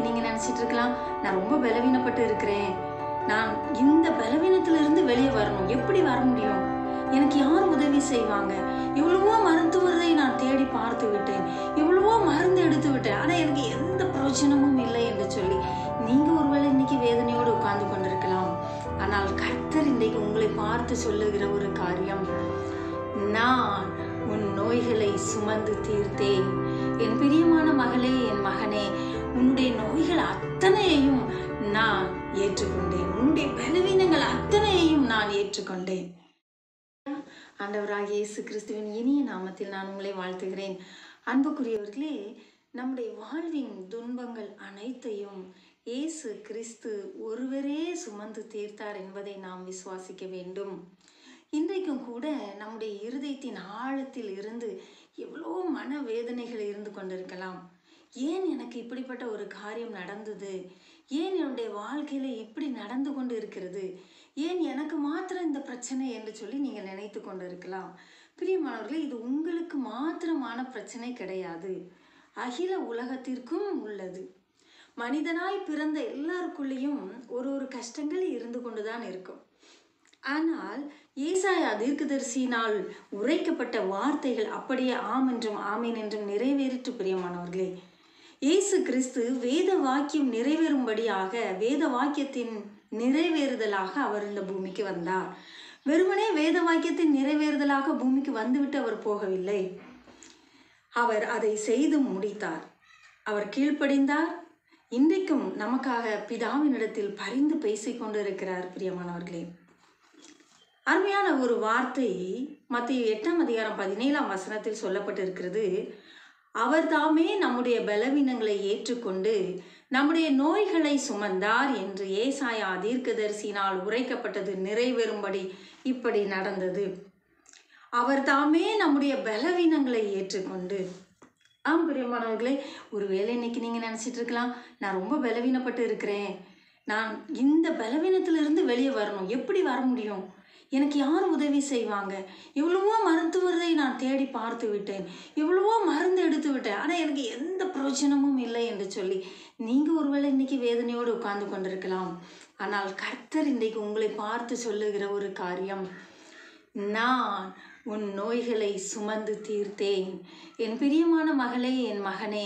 நீங்கள் நினச்சிட்டு இருக்கலாம், நான் ரொம்ப பலவீனப்பட்டு இருக்கிறேன், நான் இந்த பலவீனத்திலிருந்து வெளியே வரணும், எப்படி வர முடியும், எனக்கு யார் உதவி செய்வாங்க, எவ்வளவோ மருத்துவரை நான் தேடி பார்த்து விட்டேன், எவ்வளவோ மருந்து எடுத்து விட்டேன், ஆனால் எனக்கு எந்த பிரயோஜனமும் இல்லை என்று சொல்லி நீங்கள் ஒருவேளை இன்னைக்கு வேதனையோடு உட்கார்ந்து கொண்டிருக்கலாம். ஆனால் கர்த்தர் இன்றைக்கு உங்களை பார்த்து சொல்லுகிற ஒரு காரியம், நான் உன் நோய்களை சுமந்து தீர்த்தேன். என் பிரியமான மகளே, என் மகனே, உன்னுடைய நோய்கள் அத்தனையையும் நான் ஏற்றுக்கொண்டேன், உன்னுடைய பலவீனங்கள் அத்தனையையும் நான் ஏற்றுக்கொண்டேன். ஆண்டவராகிய இயேசு கிறிஸ்துவின் இனிய நாமத்தில் நான் உங்களை வாழ்த்துகிறேன். அன்புக்குரியவர்களே, நம்முடைய வாழ்வின் துன்பங்கள் அனைத்தையும் இயேசு கிறிஸ்து ஒருவரே சுமந்து தீர்த்தார் என்பதை நாம் விசுவாசிக்க வேண்டும். இன்றைக்கும் கூட நம்முடைய இருதயத்தின் ஆழத்தில் இருந்து எவ்வளோ மனவேதனைகள் இருந்து கொண்டிருக்கலாம். ஏன் எனக்கு இப்படிப்பட்ட ஒரு காரியம் நடந்தது, ஏன் என்னுடைய வாழ்க்கையில இப்படி நடந்து கொண்டு இருக்கிறது, ஏன் எனக்கு மாத்திரம் இந்த பிரச்சனை என்று சொல்லி நீங்கள் நினைத்து கொண்டு இருக்கலாம். பிரியமானவர்களே, இது உங்களுக்கு மாத்திரமான பிரச்சனை கிடையாது, அகில உலகத்திற்கும் உள்ளது. மனிதனாய் பிறந்த எல்லாருக்குள்ளேயும் ஒரு ஒரு கஷ்டங்கள் இருந்து கொண்டுதான் இருக்கும். ஆனால் ஏசாயா தீர்க்கதரிசியினால் உரைக்கப்பட்ட வார்த்தைகள் அப்படியே ஆம் என்றும் ஆமீன் என்றும் நிறைவேறிற்று. பிரியமானவர்களே, இயேசு கிறிஸ்து வேத வாக்கியம் நிறைவேறும்படியாக, வேத வாக்கியத்தின் நிறைவேறுதலாக அவர் இந்த பூமிக்கு வந்தார். வெறுமனே வேத வாக்கியத்தின் நிறைவேறுதலாக பூமிக்கு வந்துவிட்டு அவர் போகவில்லை, அவர் அதை செய்து முடித்தார். அவர் கீழ்ப்படிந்தார். இன்றைக்கும் நமக்காக பிதாவினிடத்தில் பரிந்து பேசிக் கொண்டிருக்கிறார். பிரியமானவர்களே, அருமையான ஒரு வார்த்தை மத்தேயு 8:17 சொல்லப்பட்டிருக்கிறது. அவர் தாமே நம்முடைய பலவீனங்களை ஏற்றுக்கொண்டு நம்முடைய நோய்களை சுமந்தார் என்று ஏசாயா தீர்க்கதரிசியினால் உரைக்கப்பட்டது நிறைவேறும்படி இப்படி நடந்தது. அவர் தாமே நம்முடைய பலவீனங்களை ஏற்றுக்கொண்டு. ஆம் பிரியமானவர்களே, ஒருவேளை இன்னைக்கு நீங்கள் நினச்சிட்டு இருக்கலாம், நான் ரொம்ப பலவீனப்பட்டு இருக்கிறேன், நான் இந்த பலவீனத்திலிருந்து வெளியே வரணும், எப்படி வர முடியும், எனக்கு யார் உதவி செய்வாங்க, எவ்வளவோ மருத்துவரை நான் தேடி பார்த்து விட்டேன், எவ்வளவோ மருந்து எடுத்து விட்டேன், ஆனால் எனக்கு எந்த பிரயோஜனமும் இல்லை என்று சொல்லி நீங்கள் ஒருவேளை இன்னைக்கு வேதனையோடு உட்கார்ந்து கொண்டிருக்கலாம். ஆனால் கர்த்தர் இன்றைக்கு உங்களை பார்த்து சொல்லுகிற ஒரு காரியம், நான் உன் நோய்களை சுமந்து தீர்த்தேன். என் பிரியமான மகளே, என் மகனே,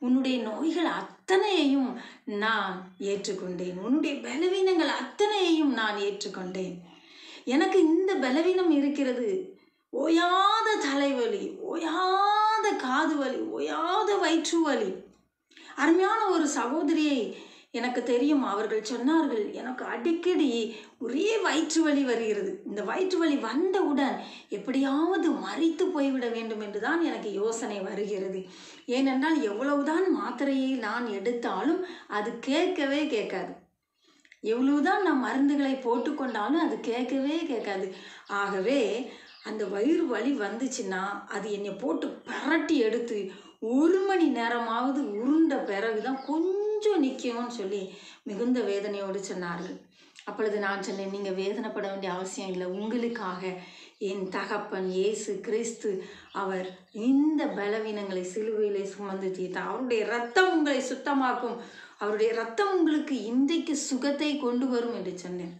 உன்னுடைய நோய்கள் அத்தனையையும் நான் ஏற்றுக்கொண்டேன், உன்னுடைய பலவீனங்கள் அத்தனையையும் நான் ஏற்றுக்கொண்டேன். எனக்கு இந்த பலவீனம் இருக்கிறது, ஓயாத தலைவலி, ஓயாத காது வலி, ஓயாத வயிற்று வலி. அருமையான ஒரு சகோதரியை எனக்கு தெரியும், அவர்கள் சொன்னார்கள், எனக்கு அடிக்கடி ஒரே வயிற்று வலி வருகிறது, இந்த வயிற்று வலி வந்தவுடன் எப்படியாவது மரித்து போய்விட வேண்டும் என்றுதான் எனக்கு யோசனை வருகிறது. ஏனென்றால் எவ்வளவுதான் மாத்திரையை நான் எடுத்தாலும் அது கேட்கவே கேட்காது, எவ்வளவுதான் நான் மருந்துகளை போட்டுக்கொண்டாலும் அது கேட்கவே கேட்காது. ஆகவே அந்த வயிறு வலி வந்துச்சுன்னா அது என்னை போட்டு பரட்டி எடுத்து 1 மணி நேரமாவது உருண்ட பிறகுதான் கொஞ்சம் நிற்கும்னு சொல்லி மிகுந்த வேதனையோடு சொன்னார்கள். அப்பொழுது நான் சொன்னேன், நீங்கள் வேதனைப்பட வேண்டிய அவசியம் இல்லை, உங்களுக்காக என் தகப்பன் இயேசு கிறிஸ்து அவர் இந்த பலவீனங்களை சிலுவையிலே சுமந்து தீர்த்தார். அவருடைய இரத்தம் உங்களை சுத்தமாக்கும், அவருடைய இரத்தம் உங்களுக்கு இன்றைக்கு சுகத்தை கொண்டு வரும் என்று சொன்னேன்.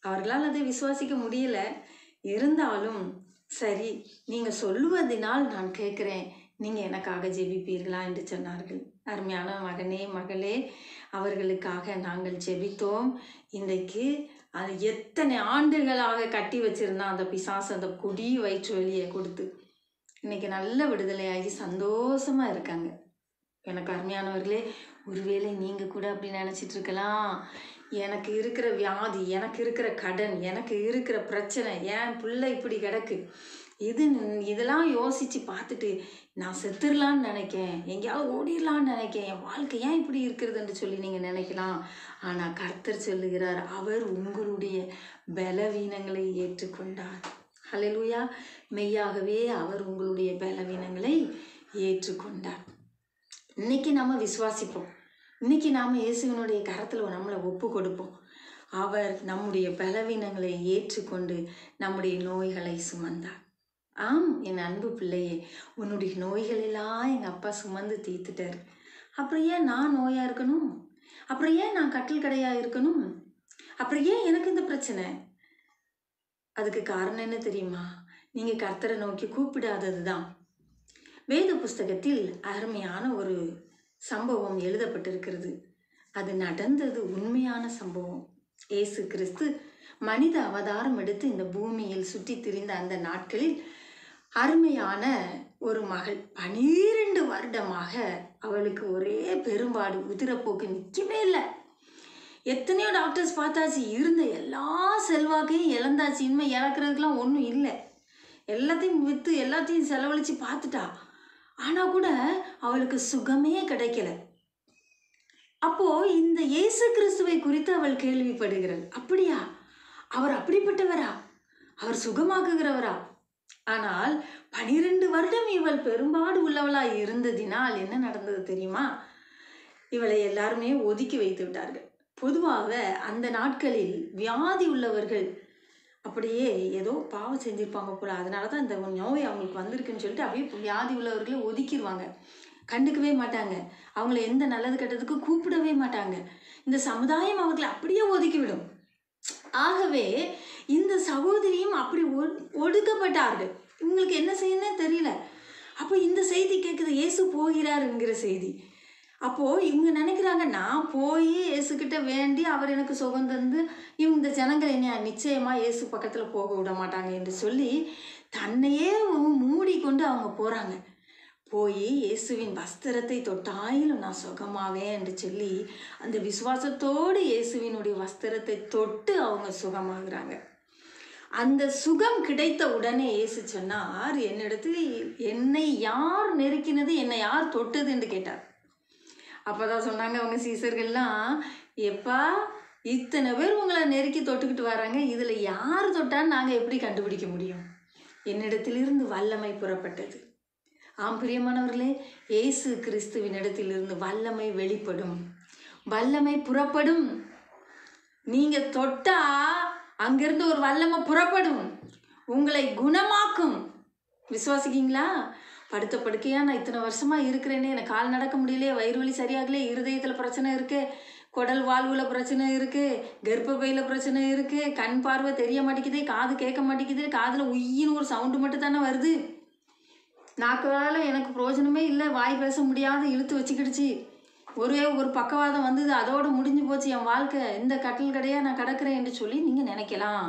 அவர்களால் அதை விசுவாசிக்க முடியல. இருந்தாலும் சரி, நீங்கள் சொல்லுவதனால் நான் கேட்குறேன், நீங்கள் எனக்காக ஜெபிப்பீர்களா என்று சொன்னார்கள். அருமையான மகனே, மகளே, அவர்களுக்காக நாங்கள் ஜெபித்தோம். இன்றைக்கு அது எத்தனை ஆண்டுகளாக கட்டி வச்சிருந்தா அந்த பிசாசு அந்த கொடி வயிற்று வலியை கொடுத்து இன்னைக்கு நல்ல விடுதலையாகி சந்தோஷமாக இருக்காங்க. எனக்கு அருமையானவர்களே, ஒருவேளை நீங்கள் கூட அப்படி நினச்சிட்டு இருக்கலாம், எனக்கு இருக்கிற வியாதி, எனக்கு இருக்கிற கடன், எனக்கு இருக்கிற பிரச்சனை, என் பிள்ளை இப்படி கிடக்கு, இதெல்லாம் யோசித்து பார்த்துட்டு நான் செத்துடலான்னு நினைக்கேன், எங்கேயாவது ஓடிடலான்னு நினைக்கேன், என் வாழ்க்கை ஏன் இப்படி இருக்கிறதுன்னு சொல்லி நீங்கள் நினைக்கலாம். ஆனால் கர்த்தர் சொல்லுகிறார், அவர் உங்களுடைய பலவீனங்களை ஏற்றுக்கொண்டார். ஹல்லேலூயா! மெய்யாகவே அவர் உங்களுடைய பலவீனங்களை ஏற்றுக்கொண்டார். இன்னைக்கு நாம் விசுவாசிப்போம், இன்னைக்கு நாம் இயேசுவினுடைய கரத்தில் நம்மளை ஒப்பு கொடுப்போம். அவர் நம்முடைய பலவீனங்களை ஏற்றுக்கொண்டு நம்முடைய நோய்களை சுமந்தார். ஆம் என் அன்பு பிள்ளையே, உன்னுடைய நோய்களெல்லாம் எங்கள் அப்பா சுமந்து தீர்த்துட்டார். அப்புறம் ஏன் நான் நோயா இருக்கணும்? அப்புறம் ஏன் நான் கட்டில் கடையா இருக்கணும்? அப்புறம் ஏன் எனக்கு இந்த பிரச்சனை? அதுக்கு காரணம் என்ன தெரியுமா? நீங்க கர்த்தரை நோக்கி கூப்பிடாதது தான். வேத புஸ்தகத்தில் அருமையான ஒரு சம்பவம் எழுதப்பட்டிருக்கிறது. அது நடந்தது உண்மையான சம்பவம். இயேசு கிறிஸ்து மனித அவதாரம் எடுத்து இந்த பூமியில் சுற்றி திரிந்த அந்த நாட்களில் அருமையான ஒரு மகள் 12 வருடமாக அவளுக்கு ஒரே பெரும்பாடு, உதிரப்போக்கு நிற்கவே இல்லை. எத்தனையோ டாக்டர்ஸ் பார்த்தாச்சு, இருந்த எல்லா செல்வாக்கையும் இழந்தாச்சு. இனிமே இழக்கிறதுக்கெல்லாம் ஒன்றும் இல்லை. எல்லாத்தையும் விற்று எல்லாத்தையும் செலவழித்து பார்த்துட்டா. ஆனால் கூட அவளுக்கு சுகமே கிடைக்கல. அப்போ இந்த இயேசு கிறிஸ்துவை குறித்து அவள் கேள்விப்படுகிறாள். அப்படியா? அவர் அப்படிப்பட்டவரா? அவர் சுகமாக்குகிறவரா? ஆனால் 12 வருடம் இவள் பெரும்பாடு உள்ளவளாய் இருந்ததினால் என்ன நடந்தது தெரியுமா? இவளை எல்லாருமே ஒதுக்கி வைத்து விட்டார்கள். பொதுவாக அந்த நாட்களில் வியாதி உள்ளவர்கள் அப்படியே ஏதோ பாவம் செஞ்சிருப்பாங்க போல, அதனால தான் இந்த நோய் அவங்களுக்கு வந்திருக்குன்னு சொல்லிட்டு அப்படியே வியாதி உள்ளவர்களை ஒதுக்கிடுவாங்க, கண்டுக்கவே மாட்டாங்க. அவங்கள எந்த நல்லது கெட்டதுக்கு கூப்பிடவே மாட்டாங்க. இந்த சமுதாயம் அவர்களை அப்படியே ஒதுக்கிவிடும். ஆகவே இந்த சகோதரியும் அப்படி ஒடுக்கப்பட்டார்கள். இவங்களுக்கு என்ன செய்யணும்னே தெரியல. அப்போ இந்த செய்தி கேட்குது, இயேசு போகிறார் என்கிற செய்தி. அப்போது இவங்க நினைக்கிறாங்க, நான் போய் இயேசுக்கிட்ட வேண்டி அவர் எனக்கு சுகம் தந்து இந்த ஜனங்கள் என்ன நிச்சயமாக இயேசு பக்கத்தில் போக விட மாட்டாங்க என்று சொல்லி தன்னையே மூடிக்கொண்டு அவங்க போகிறாங்க. போய் இயேசுவின் வஸ்திரத்தை தொட்டாயிலும் நான் சுகமாவேன் என்று சொல்லி அந்த விசுவாசத்தோடு இயேசுவினுடைய வஸ்திரத்தை தொட்டு அவங்க சுகமாகிறாங்க. அந்த சுகம் கிடைத்த உடனே இயேசு சொன்னார், என்னிடத்தில் என்னை யார் நெருக்கினது, என்னை யார் தொட்டது என்று கேட்டார். அப்போதான் சொன்னாங்க அவங்க சீசர்கள்லாம், எப்பா இத்தனை பேர் உங்களை நெருக்கி தொட்டுக்கிட்டு வராங்க, இதில் யார் தொட்டான்னு நாங்கள் எப்படி கண்டுபிடிக்க முடியும்? என்னிடத்திலிருந்து வல்லமை புறப்பட்டது. ஆம் பிரியமானவர்களே, இயேசு கிறிஸ்துவின் இடத்திலிருந்து வல்லமை வெளிப்படும், வல்லமை புறப்படும். நீங்கள் தொட்டா அங்கிருந்து ஒரு வல்லமை புறப்படும், உங்களை குணமாக்கும். விசுவாசிக்கீங்களா? படுத்த படுக்கையா நான் இத்தனை வருஷமாக இருக்கிறேனே, எனக்கு கால் நடக்க முடியலையே, வயிறு வலி சரியாகலே, இருதயத்தில் பிரச்சனை இருக்குது, குடல் வாழ்வில் பிரச்சனை இருக்குது, கர்ப்பப்பையில் பிரச்சனை இருக்குது, கண் பார்வை தெரிய மாட்டேங்குது, காது கேட்க மாட்டேங்குது, காதில் உயின்னு ஒரு சவுண்டு மட்டும் தானே வருது, நாக்குவால் எனக்கு பிரயோஜனமே இல்லை, வாய் பேச முடியாத இழுத்து வச்சுக்கிடுச்சு, ஒரே ஒரு பக்கவாதம் வந்தது, அதோடு முடிஞ்சு போச்சு என் வாழ்க்கை, இந்த கட்டில் கடையாக நான் கிடக்கிறேன் என்று சொல்லி நீங்கள் நினைக்கலாம்.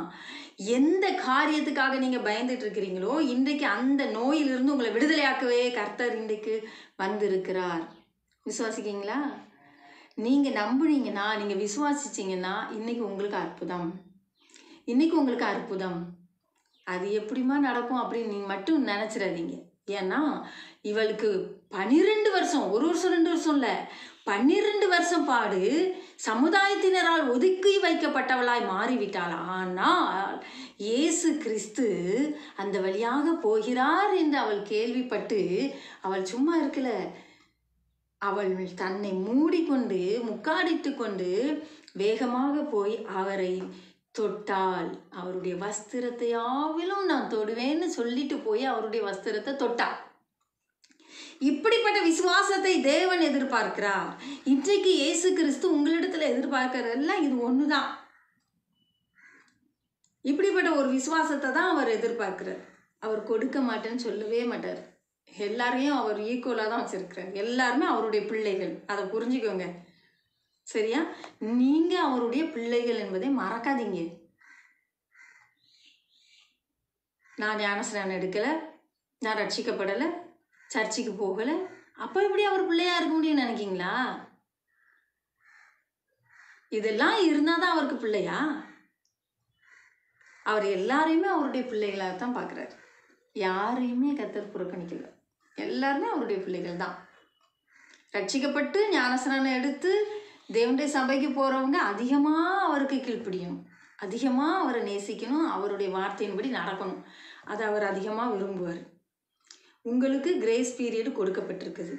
எந்த காரியத்துக்காக நீங்கள் பயந்துட்டு இருக்கிறீங்களோ இன்றைக்கு அந்த நோயிலிருந்து உங்களை விடுதலையாக்கவே கர்த்தர் இன்றைக்கு வந்திருக்கிறார். விசுவாசிக்கீங்களா? நீங்கள் நம்புனீங்கன்னா, நீங்கள் விசுவாசிச்சிங்கன்னா இன்னைக்கு உங்களுக்கு அற்புதம், இன்னைக்கு உங்களுக்கு அற்புதம். அது எப்படிமா நடக்கும் அப்படின்னு நீங்கள் மட்டும் நினச்சிடாதீங்க. ஏன்னா இவளுக்கு 12 வருஷம், 1 வருஷம் 2 வருஷம் இல்லை, 12 வருஷம் பாடு, சமுதாயத்தினரால் ஒதுக்கி வைக்கப்பட்டவளாய் மாறிவிட்டாள். ஆனால் இயேசு கிறிஸ்து அந்த வழியாக போகிறார் என்று அவள் கேள்விப்பட்டு அவள் சும்மா இருக்கல, அவள் தன்னை மூடிக்கொண்டு முக்காடிட்டு கொண்டு வேகமாக போய் அவரை தொட்டாள். அவருடைய வஸ்திரத்தையாவிலும் நான் தொடுவேன்னு சொல்லிட்டு போய் அவருடைய வஸ்திரத்தை தொட்டாள். இப்படிப்பட்ட விசுவாசத்தை தேவன் எதிர்பார்க்கிறார். இன்றைக்கு இயேசு கிறிஸ்து உங்களிடத்துல எதிர்பார்க்கிறதெல்லாம் இது ஒண்ணுதான். இப்படிப்பட்ட ஒரு விசுவாசத்தை தான் அவர் எதிர்பார்க்கிறார். அவர் கொடுக்க மாட்டேன்னு சொல்லவே மாட்டார். எல்லாரையும் அவர் ஈக்குவலா தான் வச்சிருக்கிறார். எல்லாருமே அவருடைய பிள்ளைகள், அதை புரிஞ்சுக்கோங்க. சரியா? நீங்க அவருடைய பிள்ளைகள் என்பதை மறக்காதீங்க. நான் ஞானஸ்நானம் எடுக்கல, நான் ரட்சிக்கப்படலை, சர்ச்சுக்கு போகலை, அப்போ எப்படி அவர் பிள்ளையா இருக்க முடியும்னு நினைக்கிங்களா? இதெல்லாம் இருந்தாதான் அவருக்கு பிள்ளையா? அவர் எல்லாரையுமே அவருடைய பிள்ளைகளாக தான் பார்க்குறாரு. யாரையுமே கர்த்தர் புறக்கணிக்கல, எல்லாருமே அவருடைய பிள்ளைகள் தான். ரட்சிக்கப்பட்டு ஞானஸ்நானம் எடுத்து தேவனுடைய சபைக்கு போகிறவங்க அதிகமாக அவருக்கு கீழ்ப்படியணும், அதிகமாக அவரை நேசிக்கணும், அவருடைய வார்த்தையின்படி நடக்கணும். அதை அவர் அதிகமாக விரும்புவார். உங்களுக்கு கிரேஸ் பீரியடு கொடுக்கப்பட்டிருக்குது,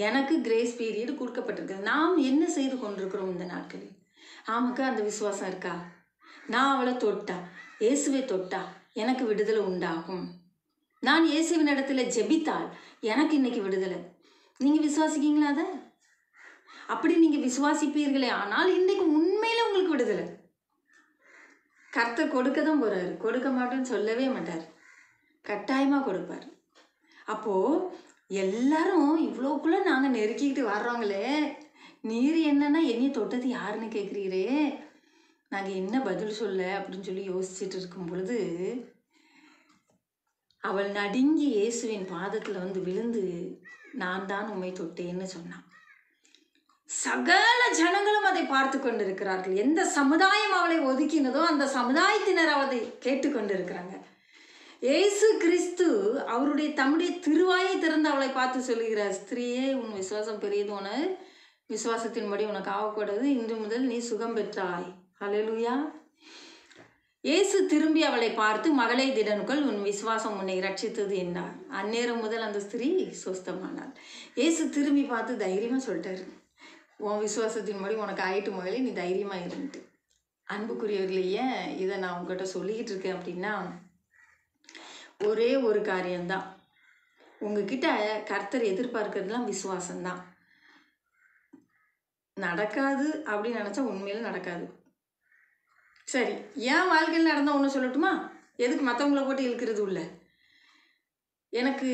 எனக்கு கிரேஸ் பீரியடு கொடுக்கப்பட்டிருக்குது. நாம் என்ன செய்து கொண்டிருக்கிறோம் இந்த நாட்களில்? ஆமாக்கா அந்த விசுவாசம் இருக்கா? நான் அவளை தொட்டா, இயேசுவை தொட்டா எனக்கு விடுதலை உண்டாகும், நான் இயேசுவின் இடத்துல ஜெபித்தால் எனக்கு இன்னைக்கு விடுதலை. நீங்கள் விசுவாசிக்கீங்களா? அதை அப்படி நீங்கள் விசுவாசிப்பீர்களே ஆனால் இன்றைக்கு உண்மையில உங்களுக்கு விடுதலை. கர்த்தர் கொடுக்க தான் போகிறாரு, கொடுக்க மாட்டேன்னு சொல்லவே மாட்டார், கட்டாயமாக கொடுப்பார். அப்போது எல்லாரும் இவ்வளோக்குள்ளே நாங்கள் நெருக்கிக்கிட்டு வர்றோங்களே, நீர் என்னன்னா என்னைய தொட்டது யாருன்னு கேட்குறீரே, நாங்கள் என்ன பதில் சொல்ல அப்படின்னு சொல்லி யோசிச்சுட்டு இருக்கும் பொழுது அவள் நடுங்கி இயேசுவின் பாதத்தில் வந்து விழுந்து, நான் தான் உம்மை தொட்டேன்னு சொன்னான். சகல ஜனங்களும் அதை பார்த்து கொண்டிருக்கிறார்கள். எந்த சமுதாயம் அவளை ஒதுக்கினதோ அந்த சமுதாயத்தினர் அவளை கேட்டுக்கொண்டிருக்கிறாங்க. இயேசு கிறிஸ்து அவருடைய தம்முடைய திருவாயை திறந்து அவளை பார்த்து சொல்லுகிறார், ஸ்திரீயே, உன் விசுவாசம் பெரியது, உன விசுவாசத்தின்படி உனக்கு ஆகக்கூடாது, இன்று முதல் நீ சுகம் பெற்றாய். ஹல்லேலூயா. இயேசு திரும்பி அவளை பார்த்து, மகளை திடனுக்குள், உன் விசுவாசம் உன்னை ரட்சித்தது என்றார். அந்நேரம் முதல் அந்த ஸ்திரீ சொஸ்தமானாள். இயேசு திரும்பி பார்த்து தைரியமாக சொல்லிட்டாரு, உன் விசுவாசத்தின்படி உனக்கு ஆயிட்டு மகளே, நீ தைரியமாக இருந்துட்டு. அன்புக்குரியவர்களே, ஏன் இதை நான் உங்ககிட்ட சொல்லிக்கிட்டு இருக்கேன் அப்படின்னா, ஒரே ஒரு காரியம்தான். உங்ககிட்ட கர்த்தர் எதிர்பார்க்கறதுலாம் விசுவாசம்தான். நடக்காது அப்படின்னு நினச்சா உண்மையில நடக்காது. சரி, ஏன் வாழ்க்கையில் நடந்தால் ஒன்று சொல்லட்டுமா? எதுக்கு மற்றவங்கள போட்டு இழுக்கிறது உள்ள? எனக்கு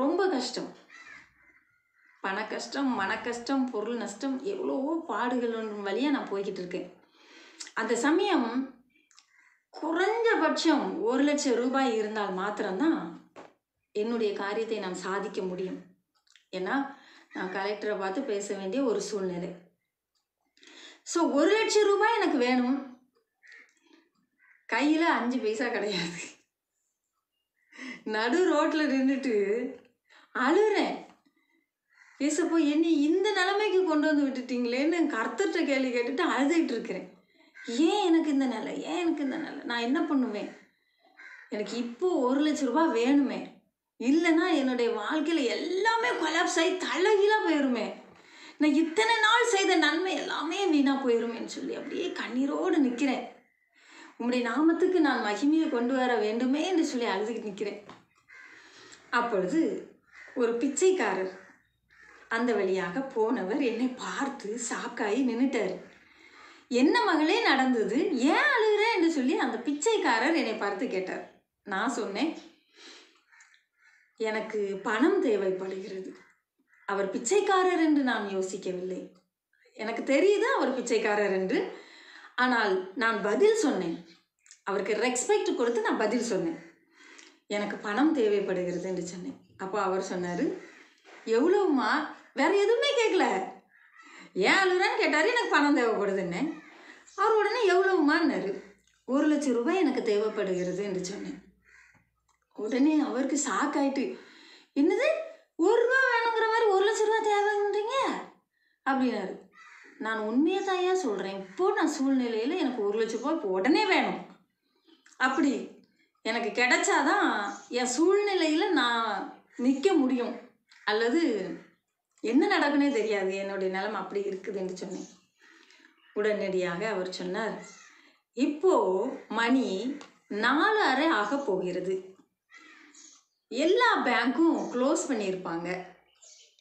ரொம்ப கஷ்டம், பண கஷ்டம், மன கஷ்டம், பொருள் நஷ்டம், எவ்வளவோ பாடுகள் வழியாக நான் போய்கிட்டு இருக்கேன். அந்த சமயம் குறைஞ்சபட்சம் 1,00,000 ரூபாய் இருந்தால் மாத்திரம்தான் என்னுடைய காரியத்தை நான் சாதிக்க முடியும். ஏன்னா நான் கலெக்டரை பார்த்து பேச வேண்டிய ஒரு சூழ்நிலை. ஸோ 1,00,000 ரூபாய் எனக்கு வேணும், கையில் 5 பைசா கிடையாது. நடு ரோட்டில் நின்றுட்டு அழுறேன், ஏசப்பா என்னை இந்த நிலைமைக்கு கொண்டு வந்து விட்டுட்டீங்களேன்னு கர்த்தர்கிட்ட கேள்வி கேட்டுட்டு அழுதுகிட்டு இருக்கிறேன். ஏன் எனக்கு இந்த நிலை, ஏன் எனக்கு இந்த நிலை, நான் என்ன பண்ணுவேன்? எனக்கு இப்போ 1,00,000 ரூபாய் வேணுமே, இல்லைன்னா என்னுடைய வாழ்க்கையில் எல்லாமே கொலாப்ஸ் ஆகி தலைகீழாக போயிருமே, நான் இத்தனை நாள் செய்த நன்மை எல்லாமே வீணாக போயிருமேன்னு சொல்லி அப்படியே கண்ணீரோடு நிற்கிறேன். உம்முடைய நாமத்துக்கு நான் மகிமையை கொண்டு வர வேண்டுமே என்று சொல்லி அழுதுகிட்டு நிற்கிறேன். அப்பொழுது ஒரு பிச்சைக்காரர் அந்த வழியாக போனவர் என்னை பார்த்து ஷாக்காகி நின்றுட்டார். என்ன மகளே நடந்தது, ஏன் அழுகிற என்று சொல்லி அந்த பிச்சைக்காரர் என்னை பார்த்து கேட்டார். நான் சொன்னேன், எனக்கு பணம் தேவைப்படுகிறது. அவர் பிச்சைக்காரர் என்று நான் யோசிக்கவில்லை, எனக்கு தெரியுது அவர் பிச்சைக்காரர் என்று. ஆனால் நான் பதில் சொன்னேன், அவருக்கு ரெஸ்பெக்ட் கொடுத்து நான் பதில் சொன்னேன், எனக்கு பணம் தேவைப்படுகிறது என்று சொன்னேன். அப்போ அவர் சொன்னார், எவ்வளோம்மா? வேற எதுவுமே கேட்கல, ஏன் அழுறான்னு கேட்டார், எனக்கு பணம் தேவைப்படுதுன்னு. அவர் உடனே எவ்வளோம்மான்னாரு. 1,00,000 ரூபாய் எனக்கு தேவைப்படுகிறது என்று சொன்னேன். உடனே அவருக்கு ஷாக் ஆயிட்டு, என்னது 1 ரூபா வேணுங்கிற மாதிரி 1,00,000 ரூபா தேவைன்றீங்க அப்படின்னாரு. நான் உண்மையை தாயா சொல்கிறேன், இப்போது நான் சூழ்நிலையில் எனக்கு 1,00,000 ரூபாய் இப்போ உடனே வேணும். அப்படி எனக்கு கிடைச்சாதான் என் சூழ்நிலையில் நான் நிற்க முடியும், அல்லது என்ன நடக்குன்னே தெரியாது, என்னுடைய நிலைமை அப்படி இருக்குது என்று சொன்னேன். உடனடியாக அவர் சொன்னார், இப்போது மணி 4:30 ஆக போகிறது, எல்லா பேங்க்கும் க்ளோஸ் பண்ணியிருப்பாங்க,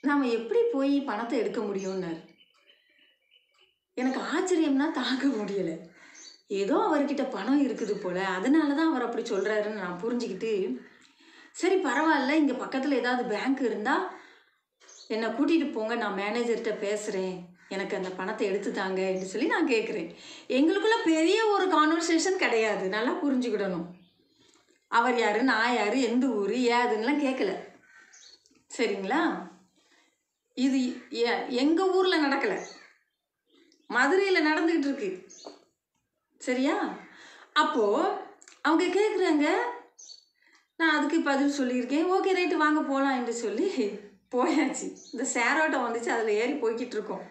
நாம் எப்படி போய் பணத்தை எடுக்க முடியும்னார். எனக்கு ஆச்சரியம்னா தாங்க முடியலை. ஏதோ அவர்கிட்ட பணம் இருக்குது போல், அதனால தான் அவர் அப்படி சொல்கிறாருன்னு நான் புரிஞ்சுக்கிட்டு, சரி பரவாயில்ல, இங்கே பக்கத்தில் ஏதாவது பேங்க் இருந்தால் என்னை கூட்டிகிட்டு போங்க, நான் மேனேஜர்கிட்ட பேசுகிறேன், எனக்கு அந்த பணத்தை எடுத்து தாங்க என்று சொல்லி நான் கேட்குறேன். எங்களுக்குள்ள பெரிய ஒரு கான்வர்சேஷன் கிடையாது, நல்லா புரிஞ்சுக்கிடணும். அவர் யார், நான் யார், எந்த ஊர், ஏதுன்னெலாம் கேட்கல, சரிங்களா? இது எங்கள் ஊரில் நடக்கலை, மதுரையில் நடந்துக்கிட்டு இருக்கு, சரியா? அப்போது அவங்க கேட்குறாங்க, நான் அதுக்கு பதில் சொல்லியிருக்கேன், ஓகே ரைட்டு வாங்க போகலாம் என்று சொல்லி போயாச்சு. இந்த சேரோட்டம் வந்துச்சு, அதில் ஏறி போய்கிட்டு இருக்கோம்.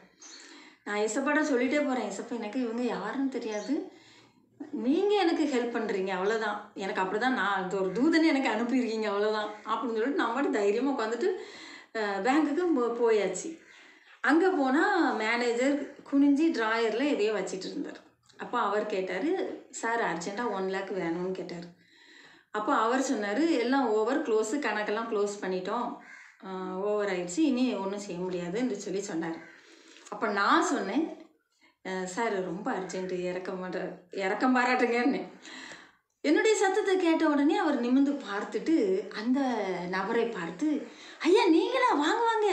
நான் இசப்பாட்ட சொல்லிகிட்டே போகிறேன், இசப்பா எனக்கு இவங்க யாருன்னு தெரியாது, நீங்கள் எனக்கு ஹெல்ப் பண்ணுறீங்க அவ்வளோதான், எனக்கு அப்படி தான், நான் அந்த ஒரு தூதனை எனக்கு அனுப்பியிருக்கீங்க அவ்வளோதான் அப்படின்னு சொல்லிட்டு நான் மட்டும் தைரியமாக உட்காந்துட்டு பேங்க்குக்கு போயாச்சு. அங்கே போனால் மேனேஜர் குனிஞ்சி ட்ராயரில் எதையோ வச்சிட்டு இருந்தார். அப்போ அவர் கேட்டார், சார் அர்ஜென்ட்டாக 1 lakh வேணும்னு கேட்டார். அப்போ அவர் சொன்னார், எல்லாம் ஓவர், க்ளோஸு, கணக்கெல்லாம் க்ளோஸ் பண்ணிட்டோம், ஓவர் ஆயிடுச்சு, இனி ஒன்றும் செய்ய முடியாது என்று சொல்லி சொன்னார். அப்போ நான் சொன்னேன், சார் ரொம்ப அர்ஜென்ட்டு, இறக்கம் பாராட்டுங்கன்னு. என்னுடைய சத்தத்தை கேட்ட உடனே அவர் நிமிர்ந்து பார்த்துட்டு அந்த நபரை பார்த்து, ஐயா நீங்களா, வாங்க வாங்க,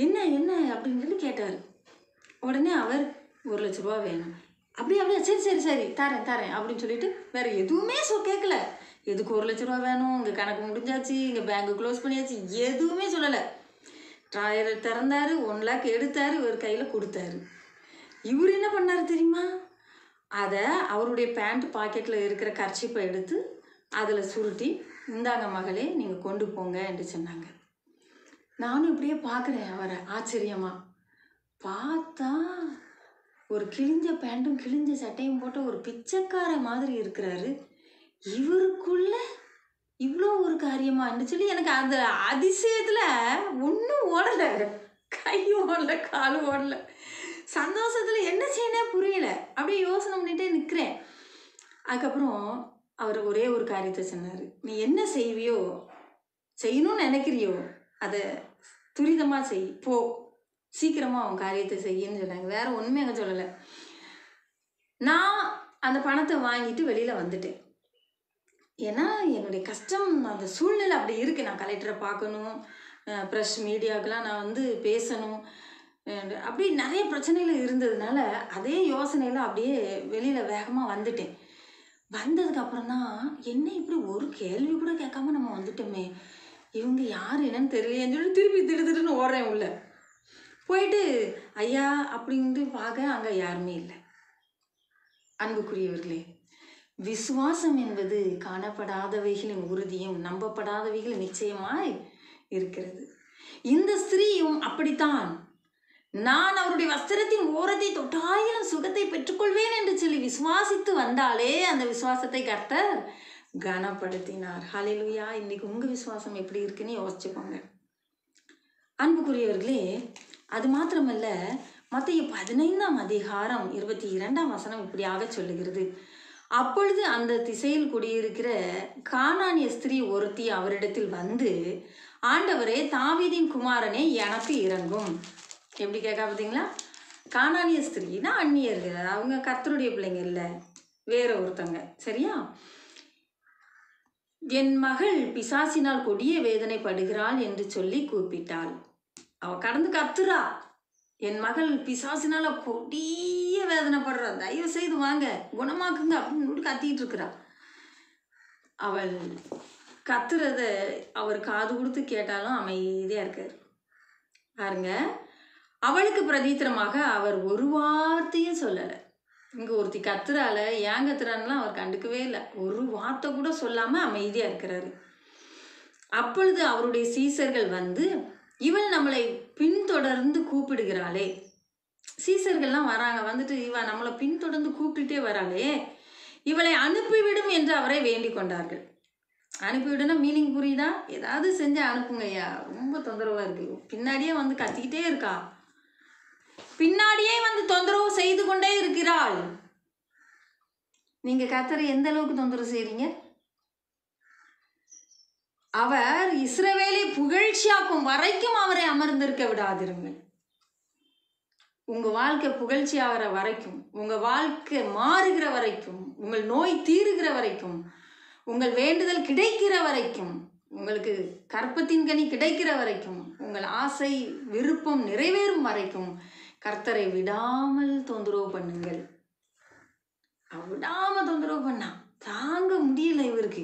என்ன என்ன அப்படின்னு சொல்லி கேட்டார். உடனே அவர் 1,00,000 ரூபா வேணும். அப்படியே சரி சரி சரி தரேன் அப்படின்னு சொல்லிட்டு வேற எதுவுமே கேட்கல. எதுக்கு 1,00,000 ரூபா வேணும், இங்கே கணக்கு முடிஞ்சாச்சு, இங்கே பேங்க்கு க்ளோஸ் பண்ணியாச்சு, எதுவுமே சொல்லலை. ட்ராயர் திறந்தாரு, 1 லேக் எடுத்தாரு, இவர் கையில் கொடுத்தாரு. இவர் என்ன பண்ணார் தெரியுமா? அதை அவருடைய பேண்ட் பாக்கெட்டில் இருக்கிற கர்ச்சிப்பை எடுத்து அதில் சுருட்டி, இந்தாங்க மகளே நீங்கள் கொண்டு போங்க என்று சொன்னாங்க. நானும் இப்படியே பார்க்குறேன் அவரை ஆச்சரியமாக. பார்த்தா ஒரு கிழிஞ்ச பேண்ட்டும் கிழிஞ்ச சட்டையும் போட்ட ஒரு பிச்சைக்கார மாதிரி இருக்கிறாரு. இவருக்குள்ள இவ்வளோ ஒரு காரியமான்னு சொல்லி எனக்கு அந்த அதிசயத்தில் ஒன்றும் ஓடலை, கையும் ஓடலை, காலும் ஓடலை. சந்தோஷத்தில் என்ன செய்யணும் புரியல. அப்படியே யோசனை பண்ணிகிட்டே நிற்கிறேன். அதுக்கப்புறம் அவர் ஒரே ஒரு காரியத்தை சொன்னார். நீ என்ன செய்வியோ, செய்யணும்னு நினைக்கிறியோ அதை துரிதமாக செய், போ, சீக்கிரமாக அவன் காரியத்தை செய்யன்னு சொன்னாங்க. வேற ஒன்றுமே அங்கே சொல்லலை. நான் அந்த பணத்தை வாங்கிட்டு வெளியில் வந்துட்டேன். ஏன்னா என்னுடைய கஷ்டம், அந்த சூழ்நிலை அப்படி இருக்குது. நான் கலெக்டரை பார்க்கணும், ப்ரெஸ் மீடியாவுக்கெலாம் நான் வந்து பேசணும், அப்படி நிறைய பிரச்சனைகள் இருந்ததுனால அதே யோசனையில் அப்படியே வெளியில் வேகமாக வந்துட்டேன். வந்ததுக்கப்புறம் தான் என்ன இப்படி ஒரு கேள்வி கூட கேட்காம நம்ம வந்துட்டோமே, இவங்க யார் என்னன்னு தெரியலையேன்னு சொல்லி திருப்பி திடுன்னு ஓடுறேன் உள்ள. போயிட்டு ஐயா அப்படின்ட்டு பார்க்க அங்கே யாருமே இல்லை. அன்புக்குரியவர்களே, விசுவாசம் என்பது காணப்படாதவைகளின் உறுதியும் நம்பப்படாதவைகள் நிச்சயமாய் இருக்கிறது. இந்த ஸ்திரீயும் அப்படித்தான். நான் அவருடைய வஸ்திரத்தின் ஓரத்தை தொட்டாயிரம் சுகத்தை பெற்றுக்கொள்வேன் என்று சொல்லி விசுவாசித்து வந்தாலே அந்த விசுவாசத்தை கர்த்தர் கனப்படுத்தினார். ஹல்லேலூயா. இன்னைக்கு உங்க விசுவாசம் எப்படி இருக்குன்னு யோசிச்சுக்கோங்க அன்புக்குரியவர்களே. அது மாத்திரமல்ல, மத்தேயு 15ஆம் அதிகாரம் 22ஆம் வசனம் இப்படியாக சொல்லுகிறது. அப்பொழுது அந்த திசையில் குடியிருக்கிற கானானிய ஸ்திரீ ஒருத்தி அவரிடத்தில் வந்து, ஆண்டவரே, தாவீதின் குமாரனே, எனக்கு இரங்கும். எப்படி கேட்க பார்த்தீங்களா? கானானிய ஸ்திரீனா அந்நியர்கள், அவங்க கர்த்தருடைய பிள்ளைங்க இல்லை, வேற ஒருத்தங்க. சரியா? என் மகள் பிசாசினால் கொடிய வேதனைப்படுகிறாள் என்று சொல்லி கூப்பிட்டாள். அவ கடந்து கத்துறா, என் மகள் பிசாசினால கொடிய வேதனைப்படுறா, தயவு செய்து வாங்க குணமாக்குங்க அப்படின்னு கத்திட்டு இருக்கிறா. அவள் கத்துறத அவர் காது கொடுத்து கேட்டாலும் அமைதியா இருக்காரு. பாருங்க, அவளுக்கு பிரதித்திரமாக அவர் ஒரு வார்த்தையும் சொல்லலை. இங்கே ஒருத்தி கத்துறால, ஏன் கத்துறான்லாம் அவர் கண்டுக்கவே இல்லை. ஒரு வார்த்தை கூட சொல்லாமல் அமைதியாக இருக்கிறாரு. அப்பொழுது அவருடைய சீசர்கள் வந்து, இவள் நம்மளை பின்தொடர்ந்து கூப்பிடுகிறாளே. சீசர்கள்லாம் வராங்க, வந்துட்டு இவ நம்மளை பின்தொடர்ந்து கூப்பிட்டுட்டே வராளே, இவளை அனுப்பிவிடும் என்று அவரை வேண்டிக் கொண்டார்கள். அனுப்பிவிடுனா மீனிங் புரியுதா? ஏதாவது செஞ்சு அனுப்புங்க ஐயா, ரொம்ப தொந்தரவாக இருக்கு. பின்னாடியே வந்து கத்திக்கிட்டே இருக்கா, பின்னாடியே வந்து தொந்தரவு செய்து கொண்டே இருக்கிறாள். நீங்க கர்த்தரை எந்த அளவுக்கு தொந்தரவு செய்றீங்க? அவர் இஸ்ரவேலை புகழ்ச்சியாக்கும் வரைக்கும் அவரை அமர்ந்திருக்க விடாதிருங்கள். உங்க வாழ்க்கை புகழ்ச்சி ஆகிற வரைக்கும், உங்க வாழ்க்கை மாறுகிற வரைக்கும், உங்கள் நோய் தீருகிற வரைக்கும், உங்கள் வேண்டுதல் கிடைக்கிற வரைக்கும், உங்களுக்கு கற்பத்தின் கனி கிடைக்கிற வரைக்கும், உங்கள் ஆசை விருப்பம் நிறைவேறும் வரைக்கும் கர்த்தரை விடாமல் தொந்தரவு பண்ணுங்கள். விடாம தொந்தரவு பண்ணா தாங்க முடியல இவருக்கு.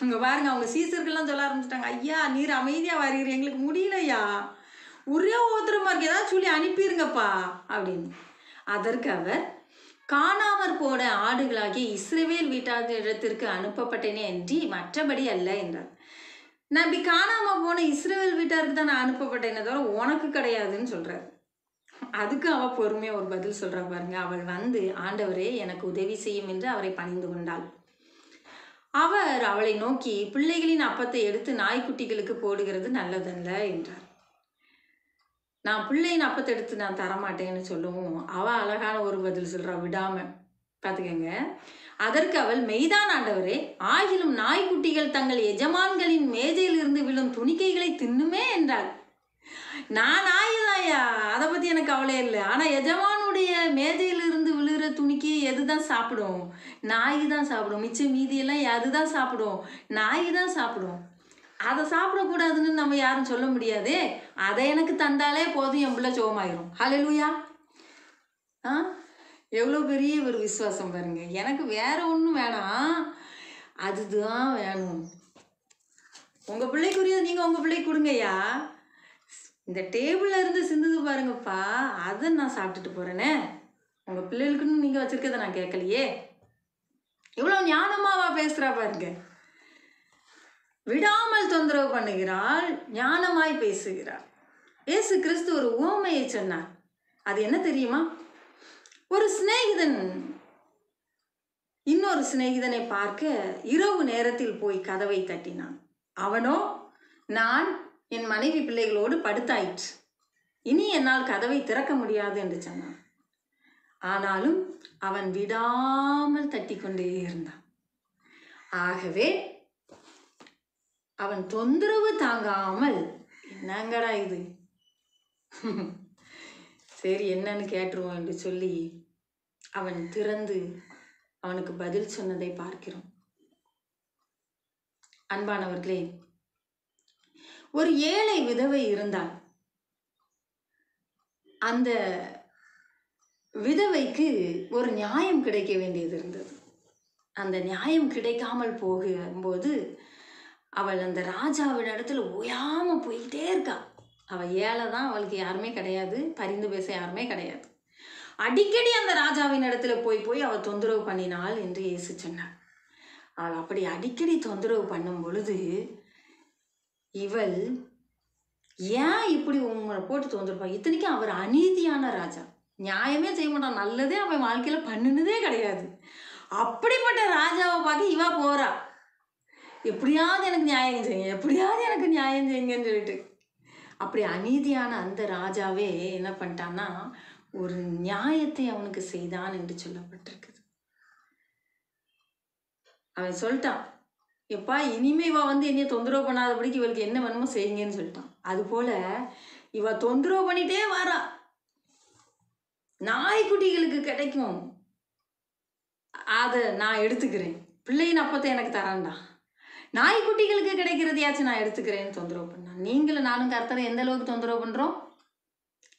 அங்க பாருங்க, அவங்க சீசர்கள்லாம் சொல்ல ஆரம்பிச்சிட்டாங்க, ஐயா நீர் அமைதியா வருகிறீர், எங்களுக்கு முடியலையா, ஒரே ஓத்திரமா இருக்கு, ஏதாவது சொல்லி அனுப்பிடுங்கப்பா அப்படின்னு. அதற்கு அவர், காணாமற் போன ஆடுகளாகி இஸ்ரவேல் வீட்டார் இடத்திற்கு அனுப்பப்பட்டேனே அன்றி மற்றபடி அல்ல என்றார். நான் இப்படி காணாம போன இஸ்ரவேல் வீட்டாருக்கு தான் நான் அனுப்பப்பட்டேனே தவிர உனக்கு கிடையாதுன்னு சொல்றாரு. அதுக்கு அவ பொறுமையா ஒரு பதில் சொல்றா பாருங்க. அவள் வந்து, ஆண்டவரே எனக்கு உதவி செய்யும் என்று அவரை பணிந்து கொண்டாள். அவர் அவளை நோக்கி, பிள்ளைகளின் அப்பத்தை எடுத்து நாய்க்குட்டிகளுக்கு போடுகிறது நல்லதல்ல என்றார். நான் பிள்ளையின் அப்பத்தை எடுத்து நான் தரமாட்டேன்னு சொல்லவும் அவ அழகான ஒரு பதில் சொல்றா, விடாம. பாத்துக்கங்க. அதற்கு அவள், மெய்தான் ஆண்டவரே, ஆகிலும் நாய்க்குட்டிகள் தங்கள் எஜமான்களின் மேஜையில் இருந்து விழும் துணிக்கைகளை தின்னுமே என்றாள். நான் நாய்தான்யா, அதை பற்றி எனக்கு கவலை இல்லை. ஆனால் எஜமானுடைய மேஜையிலிருந்து விழுகிற துணிக்கு எது தான் சாப்பிடும்? நாய் தான் சாப்பிடும். மிச்சம் மீதியெல்லாம் எது தான் சாப்பிடும்? நாய் தான் சாப்பிடும். அதை சாப்பிடக்கூடாதுன்னு நம்ம யாரும் சொல்ல முடியாதே. அதை எனக்கு தந்தாலே போதும், என் பிள்ளை சுகமாயிரும். ஹல்லேலூயா. ஆ, எவ்வளோ பெரிய ஒரு விசுவாசம் பாருங்க. எனக்கு வேற ஒன்றும் வேணாம், அதுதான் வேணும். உங்கள் பிள்ளைக்குரியது நீங்கள் உங்கள் பிள்ளைக்கு கொடுங்கய்யா. இந்த டேபிளில் இருந்து சிந்துது பாருங்கப்பா, அதை நான் சாப்பிட்டுட்டு போகிறேனே. உங்கள் பிள்ளைகளுக்குன்னு நீங்கள் வச்சுருக்கதை நான் கேட்கலையே. இவ்வளோ ஞானமாவா பேசுகிறா பாருங்க. விடாமல் தொந்தரவு பண்ணுகிறாள், ஞானமாய் பேசுகிறாள். இயேசு கிறிஸ்து ஒரு உவமையை சொன்னார். அது என்ன தெரியுமா? ஒரு சிநேகிதன் இன்னொரு சிநேகிதனை பார்க்க இரவு நேரத்தில் போய் கதவை தட்டினான். அவனோ, நான் என் மனைவி பிள்ளைகளோடு படுத்தாயிற்று, இனி என்னால் கதவை திறக்க முடியாது என்று சொன்னான். ஆனாலும் அவன் விடாமல் தட்டி கொண்டே இருந்தான். ஆகவே அவன் தொந்தரவு தாங்காமல், என்னங்கடா இது, சரி என்னன்னு கேட்டுருவோம் என்று சொல்லி அவன் திறந்து அவனுக்கு பதில் சொன்னதை பார்க்கிறோம். அன்பானவர்களே, ஒரு ஏழை விதவை இருந்தால் அந்த விதவைக்கு ஒரு நியாயம் கிடைக்க வேண்டியது இருந்தது. அந்த நியாயம் கிடைக்காமல் போகும்போது அவள் அந்த ராஜாவின் இடத்துல ஓயாம போயிட்டே இருக்கா. அவள் ஏழை தான், அவளுக்கு யாருமே கிடையாது, பரிந்து பேச யாருமே கிடையாது. அடிக்கடி அந்த ராஜாவின் இடத்துல போய் அவள் தொந்தரவு பண்ணினாள் என்று இயேசு சொன்னார். அவள் அப்படி அடிக்கடி தொந்தரவு பண்ணும் பொழுது இவள் ஏன் இப்படி உங்களை போட்டு தொந்தரப்பா? இத்தனைக்கும் அவர் அநீதியான ராஜா, நியாயமே செய்ய மாட்டான், நல்லதே அவன் வாழ்க்கையில பண்ணினதே கிடையாது. அப்படிப்பட்ட ராஜாவை பார்க்க இவா போறா, எப்படியாவது எனக்கு நியாயம் செய்யுங்க, எப்படியாவது எனக்கு நியாயம் செய்யுங்கன்னு சொல்லிட்டு. அப்படி அநீதியான அந்த ராஜாவே என்ன பண்ணிட்டான்னா ஒரு நியாயத்தை அவனுக்கு செய்தான் என்று சொல்லப்பட்டிருக்குது. அவன் சொல்லிட்டான், எப்பா இனிமே இவ என்னைய தொந்தரவு பண்ணாதபடிக்கு இவளுக்கு என்ன வேணுமோ செய்யுங்கன்னு சொல்லிட்டான். அது போல இவ தொந்தரவு பண்ணிட்டே வாரா. நாய்க்குட்டிகளுக்கு கிடைக்கும், அதை நான் எடுத்துக்கிறேன், பிள்ளையின் அப்பத்தை எனக்கு தரான்டா, நாய்க்குட்டிகளுக்கு கிடைக்கிறதையாச்சும் நான் எடுத்துக்கிறேன்னு தொந்தரவு பண்ணான். நீங்களும் நானும் கர்த்தரை எந்த அளவுக்கு தொந்தரவு பண்றோம்?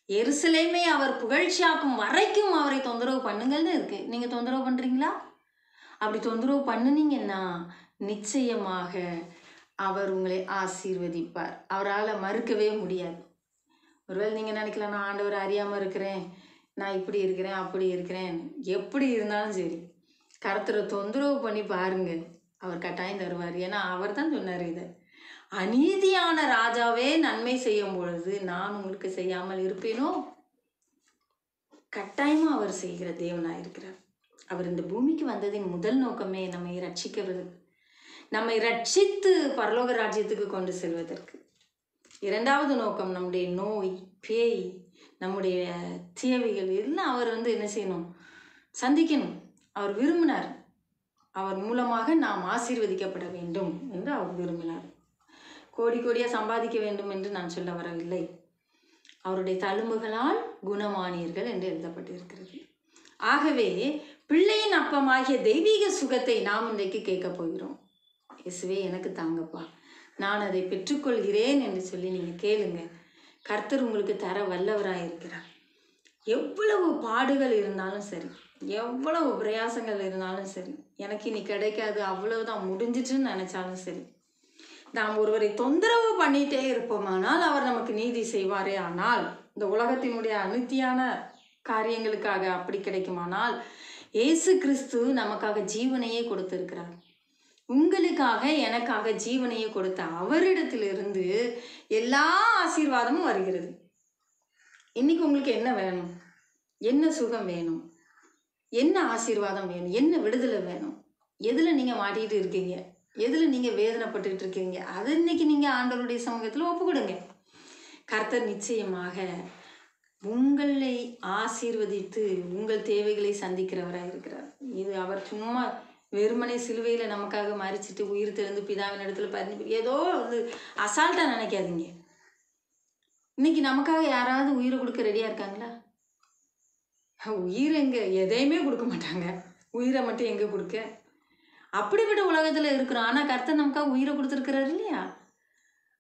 எருசலேமை அவர் புகழ்ச்சியாக்கும் வரைக்கும் அவரை தொந்தரவு பண்ணுங்கள்னு இருக்கு. நீங்க தொந்தரவு பண்றீங்களா? அப்படி தொந்தரவு பண்ணுனீங்கன்னா நிச்சயமாக அவர் உங்களை ஆசீர்வதிப்பார். அவரால் மறுக்கவே முடியாது. ஒருவேளை நீங்க நினைக்கலாம், நான் ஆண்டவர் அறியாம இருக்கிறேன், நான் இப்படி இருக்கிறேன் அப்படி இருக்கிறேன். எப்படி இருந்தாலும் சரி, கர்த்தரை தொந்தரவு பண்ணி பாருங்க, அவர் கட்டாயம் தருவார். ஏன்னா அவர் தான் சொன்னார், இதை அநீதியான ராஜாவே நன்மை செய்யும் பொழுது நான் உங்களுக்கு செய்யாமல் இருப்பேனோ? கட்டாயமா அவர் செய்கிற தேவனாயிருக்கிறார். அவர் இந்த பூமிக்கு வந்ததின் முதல் நோக்கமே நம்மை ரட்சிக்கிறது, நம்மை ரட்சித்து பரலோக ராஜ்யத்துக்கு கொண்டு செல்வதற்கு. இரண்டாவது நோக்கம் நம்முடைய நோய், பேய், நம்முடைய தேவைகள் எல்லாம் அவர் என்ன செய்யணும்? சந்திக்கணும். அவர் விரும்பினார். அவர் மூலமாக நாம் ஆசீர்வதிக்கப்பட வேண்டும் என்று அவர் விரும்பினார். கோடி கோடியாக சம்பாதிக்க வேண்டும் என்று நான் சொல்ல வரவில்லை. அவருடைய தழும்புகளால் குணமானீர்கள் என்று எழுதப்பட்டிருக்கிறது. ஆகவே பிள்ளையின் அப்பமாகிய தெய்வீக சுகத்தை நாம் இன்றைக்கு கேட்க போகிறோம். இயேசுவே எனக்கு தாங்கப்பா, நான் அதை பெற்றுக்கொள்கிறேன் என்று சொல்லி நீங்கள் கேளுங்க. கர்த்தர் உங்களுக்கு தர வல்லவராக இருக்கிறார். எவ்வளவு பாடுகள் இருந்தாலும் சரி, எவ்வளவு பிரயாசங்கள் இருந்தாலும் சரி, எனக்கு இனி கிடைக்காது, அவ்வளவுதான் முடிஞ்சிட்டுன்னு நினைச்சாலும் சரி, நாம் ஒருவரை தொந்தரவு பண்ணிட்டே இருப்போமானால் அவர் நமக்கு நீதி செய்வாரே. ஆனால் இந்த உலகத்தினுடைய அநித்தியான காரியங்களுக்காக அப்படி கிடைக்குமானால் இயேசு கிறிஸ்து நமக்காக ஜீவனையே கொடுத்திருக்கிறார். உங்களுக்காக எனக்காக ஜீவனையே கொடுத்த அவரிடத்திலிருந்து எல்லா ஆசீர்வாதமும் வருகிறது. இன்னைக்கு உங்களுக்கு என்ன வேணும்? என்ன சுகம் வேணும்? என்ன ஆசீர்வாதம் வேணும்? என்ன விடுதலை வேணும்? எதுல நீங்க மாட்டிட்டு இருக்கீங்க? எதுல நீங்க வேதனைப்பட்டுக்கிட்டு இருக்கீங்க? அதை இன்னைக்கு நீங்க ஆண்டவருடைய சமூகத்துல ஒப்பு கொடுங்க. கர்த்தர் நிச்சயமாக உங்களை ஆசீர்வதித்து உங்கள் தேவைகளை சந்திக்கிறவராக இருக்கிறார். இது அவர் சும்மா வெறுமனே சிலுவையில நமக்காக மறிச்சிட்டு உயிர் தெழுந்து பிதாவின் இடத்துல ஏதோ அசால்ட்டா நினைக்காதீங்க. இன்னைக்கு நமக்காக யாராவது உயிரை கொடுக்க ரெடியாக இருக்காங்களா? உயிர் எங்கே, எதையுமே கொடுக்க மாட்டாங்க. உயிரை மட்டும் எங்கே கொடுக்க? அப்படிப்பட்ட உலகத்தில் இருக்கிறோம். ஆனால் கர்த்தர் நமக்காக உயிரை கொடுத்துருக்கிறாரு இல்லையா?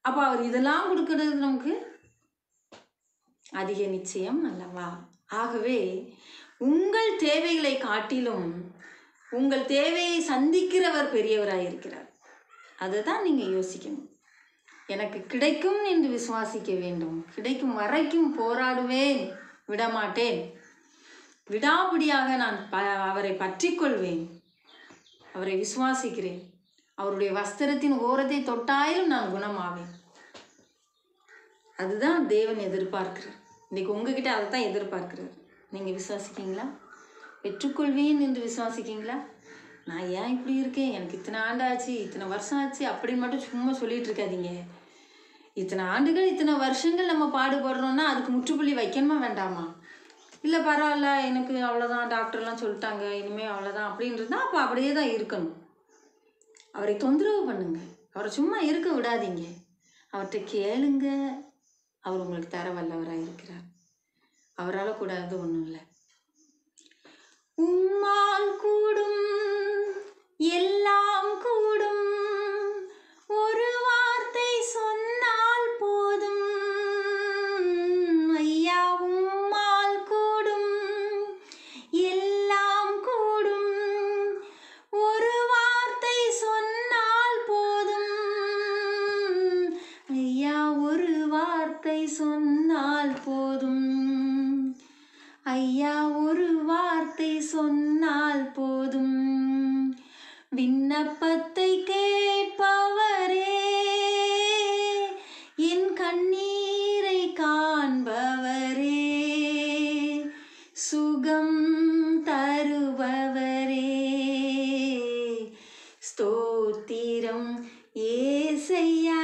அப்போ அவர் இதெல்லாம் கொடுக்கறது நமக்கு அதிக நிச்சயம் அல்லவா? ஆகவே உங்கள் தேவைகளை காட்டிலும் உங்கள் தேவையை சந்திக்கிறவர் பெரியவராக இருக்கிறார். அதுதான் நீங்கள் யோசிக்கணும். எனக்கு கிடைக்கும் என்று விசுவாசிக்க வேண்டும். கிடைக்கும் வரைக்கும் போராடுவேன், விடமாட்டேன். விடாபிடியாக நான் அவரை பற்றி கொள்வேன். அவரை விசுவாசிக்கிறேன். அவருடைய வஸ்திரத்தின் ஓரத்தை தொட்டாயிலும் நான் குணமாவேன். அதுதான் தேவன் எதிர்பார்க்கிறார். இன்னைக்கு உங்ககிட்ட அதை தான் எதிர்பார்க்கிறார். நீங்கள் விசுவாசிக்கீங்களா? பெற்றுக்கொள்வேன் என்று விசுவாசிக்கீங்களா? நான் ஏன் இப்படி இருக்கேன், எனக்கு இத்தனை ஆண்டாச்சு, இத்தனை வருஷம் ஆச்சு அப்படின்னு மட்டும் சும்மா சொல்லிட்டு இருக்காதீங்க. இத்தனை ஆண்டுகள், இத்தனை வருஷங்கள் நம்ம பாடுபடுறோம்னா அதுக்கு முற்றுப்புள்ளி வைக்கணுமா வேண்டாமா? இல்லை பரவாயில்ல, எனக்கு அவ்வளோதான், டாக்டர்லாம் சொல்லிட்டாங்க, இனிமேல் அவ்வளோதான் அப்படின்றது தான். அப்போ அப்படியே தான் இருக்கணும். அவரை தொந்தரவு பண்ணுங்க, அவரை சும்மா இருக்க விடாதீங்க. அவர்கிட்ட கேளுங்க. அவர் உங்களுக்கு தர வல்லவராக இருக்கிறார். அவரால் கூடாது ஒன்றும் இல்லை. உம்மால் கூடும், எல்லாம் கூடும், ஒரு வார்த்தை சொன்னால் போதும். ஐயா உம்மால் கூடும், எல்லாம் கூடும், ஒரு வார்த்தை சொன்னால் போதும். ஐயா ஒரு வார்த்தை சொன்னால் போதும். ஐயா ஒரு வார்த்தை சொன்னால் போதும். விண்ணப்பத்தை கேட்பவரே, என் கண்ணீரை காண்பவரே, சுகம் தருபவரே, ஸ்தோத்திரம் ஏசையா.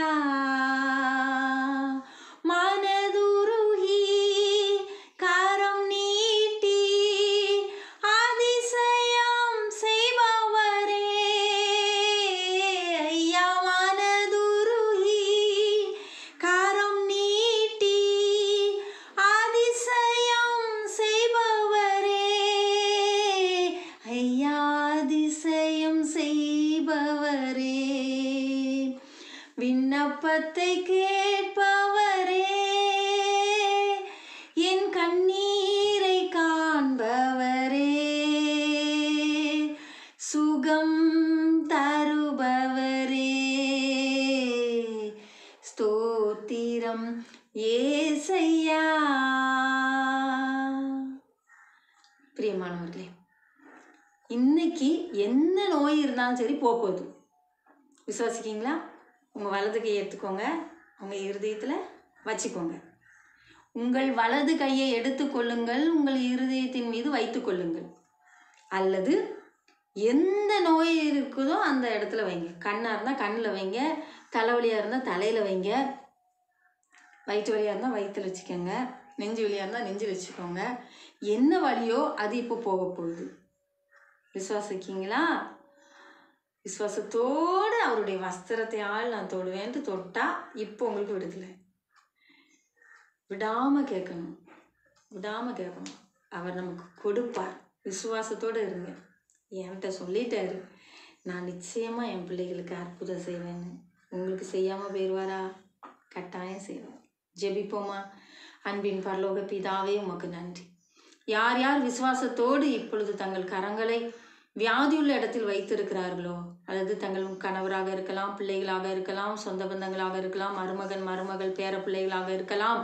விண்ணப்பத்தை கேட்பவரே, என் கண்ணீரை காண்பவரே, சுகம் தருபவரே, ஸ்தோத்திரம் ஏசையா. பிரியமானவர்களே, இன்னைக்கு என்ன நோய் இருந்தாலும் சரி போகுது. விசுவாசிக்கீங்களா? உங்கள் வலது கையை எடுத்துக்கோங்க, உங்கள் இருதயத்தில் வச்சுக்கோங்க. உங்கள் வலது கையை எடுத்துக்கொள்ளுங்கள், உங்கள் இருதயத்தின் மீது வைத்து கொள்ளுங்கள். அல்லது எந்த நோய் இருக்குதோ அந்த இடத்துல வைங்க. கண்ணாக இருந்தால் கண்ணில் வைங்க, தலைவலியாக இருந்தால் தலையில் வைங்க, வயிற்று வலியாக இருந்தால் வயிற்றில் வச்சுக்கோங்க, நெஞ்சு வலியாக இருந்தால் நெஞ்சில் வச்சுக்கோங்க. என்ன வலியோ அது இப்போ போக போகுது. விசுவாசிக்கீங்களா? விசுவாசத்தோடு அவருடைய வஸ்திரத்தையால் நான் தொடுவேன்ட்டு தொட்டா இப்போ உங்களுக்கு விடுதலை. விடாமல் கேட்கணும், விடாமல் கேட்கணும். அவர் நமக்கு கொடுப்பார். விசுவாசத்தோடு இருங்க. என்கிட்ட சொல்லிட்டாரு, நான் நிச்சயமாக என் பிள்ளைகளுக்கு அற்புதம் செய்வேன்னு. உங்களுக்கு செய்யாமல் போயிடுவாரா? கட்டாயம் செய்வேன். ஜெபிப்போமா? அன்பின் பரலோக பிதாவே, உமக்கு நன்றி. யார் யார் விசுவாசத்தோடு இப்பொழுது தங்கள் கரங்களை வியாதியுள்ள இடத்தில் வைத்திருக்கிறார்களோ, அல்லது தங்கள் கணவராக இருக்கலாம், பிள்ளைகளாக இருக்கலாம், சொந்த பந்தங்களாக இருக்கலாம், மருமகன் மருமகள் பேர பிள்ளைகளாக இருக்கலாம்,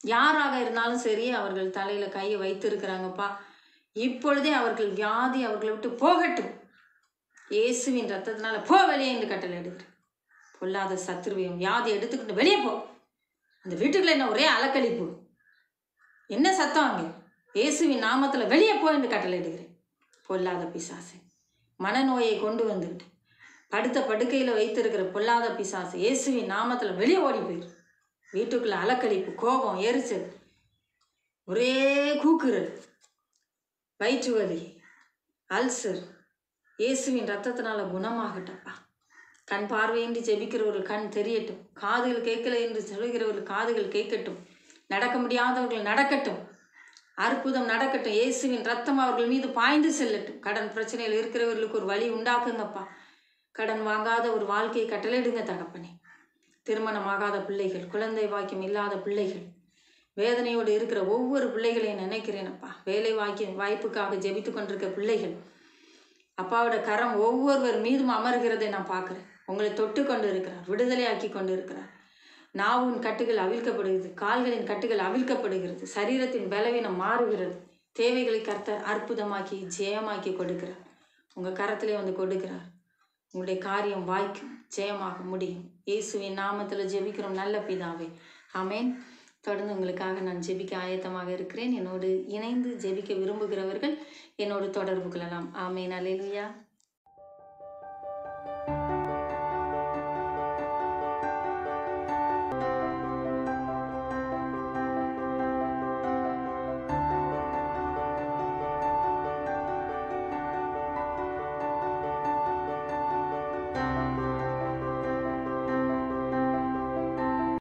யாராக இருந்தாலும் சரி, அவர்கள் தலையில் கையை வைத்திருக்கிறாங்கப்பா. இப்பொழுதே அவர்கள் வியாதி அவர்களை விட்டு போகட்டும். இயேசுவின் ரத்தத்தினால போ வெளியே என்று கட்டளை எடுக்கிறேன். பொல்லாத சத்துருவையும் வியாதி எடுத்துக்கிட்டு வெளியே போ. அந்த வீட்டுக்குள்ள என்ன ஒரே அலக்கழிப்பு, என்ன சத்தம் அங்கே? இயேசுவின் நாமத்தில் வெளியே போ என்று கட்டளை எடுக்கிறேன். பொல்லாத பிசாசு, மனநோயை கொண்டு வந்துட்டு படுத்த படுக்கையில் வைத்திருக்கிற பொல்லாத பிசாசு இயேசுவின் நாமத்தில் வெளியே ஓடி போயிரு. வீட்டுக்குள்ள அலக்கழிப்பு, கோபம், எரிச்சல், ஒரே கூக்குரல், வயிற்று வலி, அல்சர் இயேசுவின் ரத்தத்தினால குணமாகட்டப்பா. கண் பார்வையின்றி ஜெபிக்கிறவர்கள் கண் தெரியட்டும். காதுகள் கேட்கல என்று சொல்கிறவர்கள் காதுகள் கேட்கட்டும். நடக்க முடியாதவர்கள் நடக்கட்டும். அற்புதம் நடக்கட்டும். இயேசுவின் ரத்தம் அவர்கள் மீது பாய்ந்து செல்லட்டும். கடன் பிரச்சனையில் இருக்கிறவர்களுக்கு ஒரு வழி உண்டாக்குங்கப்பா. கடன் வாங்காத ஒரு வாழ்க்கையை கட்டளையிடுங்க தகப்பனே. திருமணமாகாத பிள்ளைகள், குழந்தை பாக்கியம் இல்லாத பிள்ளைகள், வேதனையோடு இருக்கிற ஒவ்வொரு பிள்ளைகளையும் நினைக்கிறேனப்பா. வேலை வாய்ப்புக்காக ஜெபித்து கொண்டிருக்க பிள்ளைகள், அப்பாவோட கரம் ஒவ்வொருவர் மீதும் அமர்கிறதை நான் பார்க்குறேன். உங்களை தொட்டு கொண்டு இருக்கிறார், விடுதலையாக்கி கொண்டு இருக்கிறார். நாவின் கட்டுகள் அவிழ்க்கப்படுகிறது, கால்களின் கட்டுகள் அவிழ்க்கப்படுகிறது, சரீரத்தின் பலவீனம் மாறுகிறது. தேவைகளை கர்த்தர் அற்புதமாக்கி ஜெயமாக்கி கொடுக்கிறார். உங்கள் கரத்திலே வந்து கொடுக்கிறார். உங்களுடைய காரியம் வாய்க்கும், ஜெயமாக முடியும். இயேசுவின் நாமத்தில் ஜெபிக்கிறோம் நல்ல பிதாவே, ஆமேன். தொடர்ந்து உங்களுக்காக நான் ஜெபிக்க ஆயத்தமாக இருக்கிறேன். என்னோடு இணைந்து ஜெபிக்க விரும்புகிறவர்கள் என்னோடு தொடர்பு கொள்ளலாம். ஆமேன். அல்லேலூயா.